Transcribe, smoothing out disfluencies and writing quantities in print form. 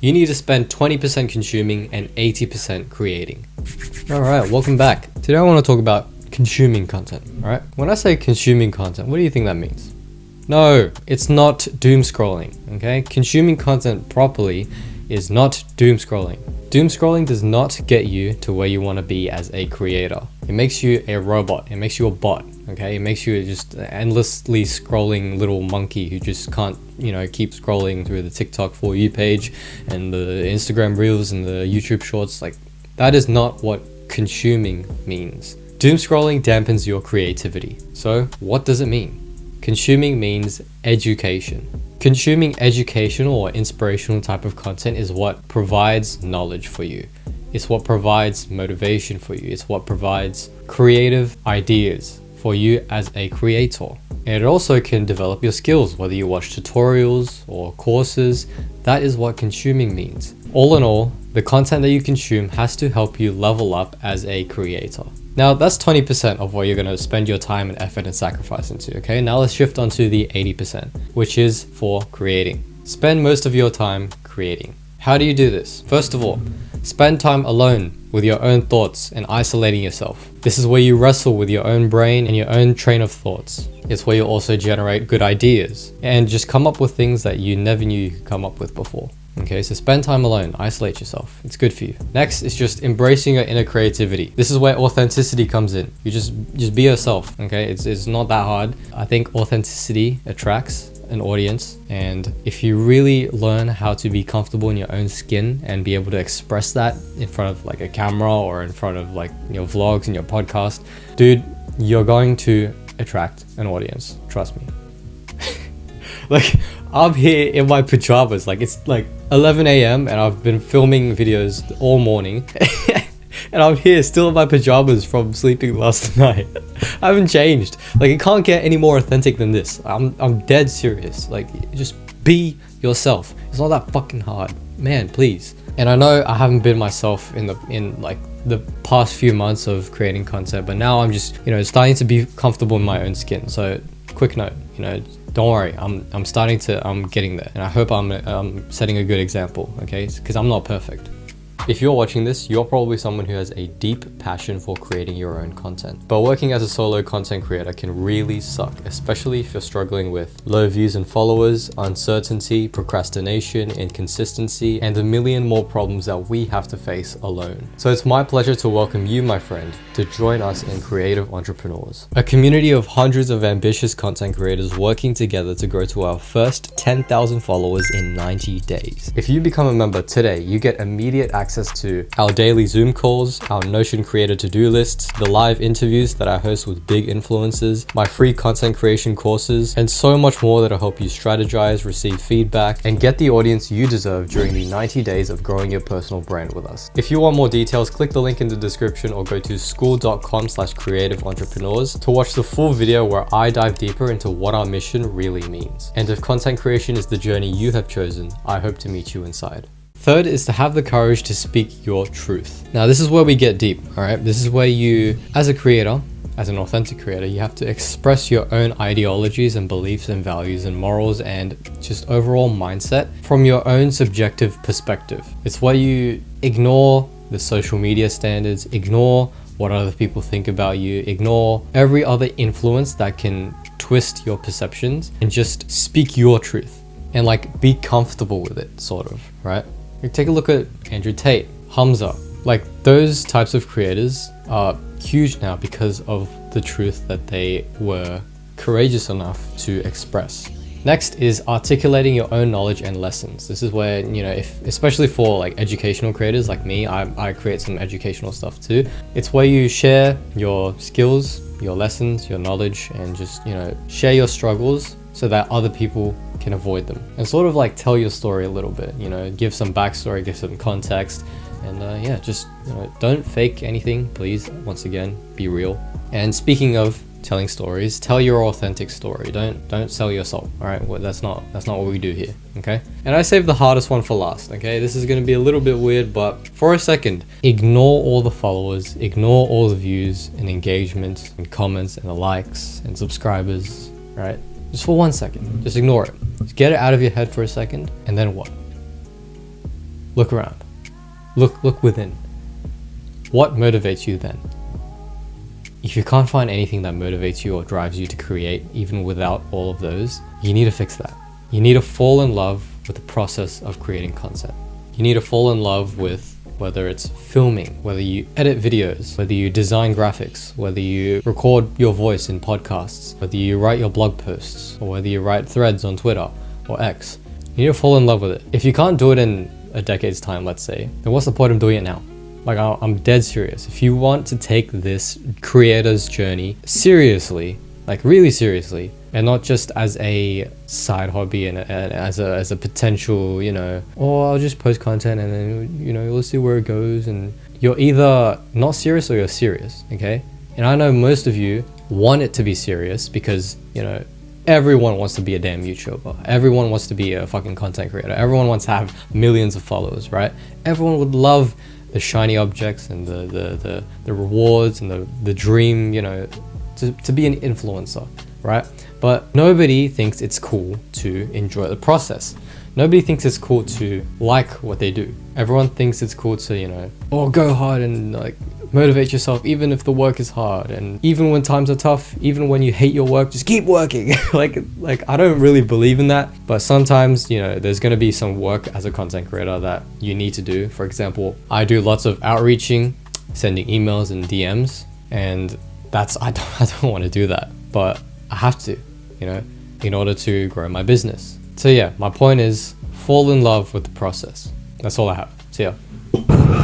You need to spend 20% consuming and 80% creating. Alright, welcome back. Today I want to talk about consuming content, alright? When I say consuming content, what do you think that means? No, it's not doom scrolling, okay? Consuming content properly is not doom scrolling. Doom scrolling does not get you to where you want to be as a creator. It makes you a robot. It makes you a bot, okay? It makes you just an endlessly scrolling little monkey who just can't, keep scrolling through the TikTok For You page and the Instagram Reels and the YouTube Shorts. Like, that is not what consuming means. Doom scrolling dampens your creativity. So, what does it mean? Consuming means education. Consuming educational or inspirational type of content is what provides knowledge for you. It's what provides motivation for you. It's what provides creative ideas for you as a creator. And it also can develop your skills, whether you watch tutorials or courses. That is what consuming means. All in all, the content that you consume has to help you level up as a creator. Now that's 20% of what you're going to spend your time and effort and sacrifice into, okay? Now let's shift on to the 80%, which is for creating. Spend most of your time creating. How do you do this? First of all, spend time alone with your own thoughts and isolating yourself. This is where you wrestle with your own brain and your own train of thoughts. It's where you also generate good ideas and just come up with things that you never knew you could come up with before. Okay, so spend time alone, isolate yourself. It's good for you. Next is just embracing your inner creativity. This is where authenticity comes in. You just be yourself, okay? It's not that hard. I think authenticity attracts an audience, and if you really learn how to be comfortable in your own skin and be able to express that in front of like a camera or in front of like your vlogs and your podcast, dude, you're going to attract an audience. Trust me. Like, I'm here in my pajamas, like it's like 11 a.m. and I've been filming videos all morning and I'm here still in my pajamas from sleeping last night. I haven't changed. Like, it can't get any more authentic than this. I'm dead serious. Like, just be yourself. It's not that fucking hard, man, please. And I know I haven't been myself in the past few months of creating content, but now I'm just, starting to be comfortable in my own skin. So quick note, don't worry, I'm getting there, and I hope I'm setting a good example, okay? Because I'm not perfect. If you're watching this, you're probably someone who has a deep passion for creating your own content. But working as a solo content creator can really suck, especially if you're struggling with low views and followers, uncertainty, procrastination, inconsistency, and a million more problems that we have to face alone. So it's my pleasure to welcome you, my friend, to join us in Creative Entrepreneurs, a community of hundreds of ambitious content creators working together to grow to our first 10,000 followers in 90 days. If you become a member today, you get immediate access to our daily Zoom calls, our Notion creator to-do lists, the live interviews that I host with big influencers, my free content creation courses, and so much more that'll help you strategize, receive feedback, and get the audience you deserve during the 90 days of growing your personal brand with us. If you want more details, click the link in the description or go to school.com/creative entrepreneurs to watch the full video where I dive deeper into what our mission really means. And if content creation is the journey you have chosen, I hope to meet you inside. Third is to have the courage to speak your truth. Now, this is where we get deep, all right? This is where you, as a creator, as an authentic creator, you have to express your own ideologies and beliefs and values and morals and just overall mindset from your own subjective perspective. It's where you ignore the social media standards, ignore what other people think about you, ignore every other influence that can twist your perceptions, and just speak your truth and like be comfortable with it, sort of, right? Like, take a look at Andrew Tate, Hamza. Like, those types of creators are huge now because of the truth that they were courageous enough to express. Next is articulating your own knowledge and lessons. This is where, if especially for like educational creators like me, I create some educational stuff too. It's where you share your skills, your lessons, your knowledge, and just, share your struggles so that other people can avoid them, and sort of like tell your story a little bit, give some backstory, give some context, and just don't fake anything, please. Once again, be real. And speaking of telling stories, tell your authentic story. Don't sell your soul. All right, well, that's not what we do here, okay? And I saved the hardest one for last, okay? This is going to be a little bit weird, but for a second, ignore all the followers, ignore all the views and engagement and comments and the likes and subscribers, right? Just for 1 second, just ignore it. Just get it out of your head for a second, and then what? Look around. Look within. What motivates you then? If you can't find anything that motivates you or drives you to create, even without all of those, you need to fix that. You need to fall in love with the process of creating content. You need to fall in love with whether it's filming, whether you edit videos, whether you design graphics, whether you record your voice in podcasts, whether you write your blog posts, or whether you write threads on Twitter or X. You need to fall in love with it. If you can't do it in a decade's time, let's say, then what's the point of doing it now? Like, I'm dead serious. If you want to take this creator's journey seriously, like really seriously, and not just as a side hobby and as a potential, I'll just post content and then, we'll see where it goes. And you're either not serious or you're serious, okay? And I know most of you want it to be serious because, everyone wants to be a damn YouTuber. Everyone wants to be a fucking content creator. Everyone wants to have millions of followers, right? Everyone would love the shiny objects and the rewards and the dream, to be an influencer, right? But nobody thinks it's cool to enjoy the process. Nobody thinks it's cool to like what they do. Everyone thinks it's cool to, go hard and like motivate yourself even if the work is hard, and even when times are tough, even when you hate your work, just keep working. like I don't really believe in that, but sometimes, there's going to be some work as a content creator that you need to do. For example, I do lots of outreaching, sending emails and DMs, and I don't want to do that, but I have to, in order to grow my business. So yeah, my point is fall in love with the process. That's all I have. See ya.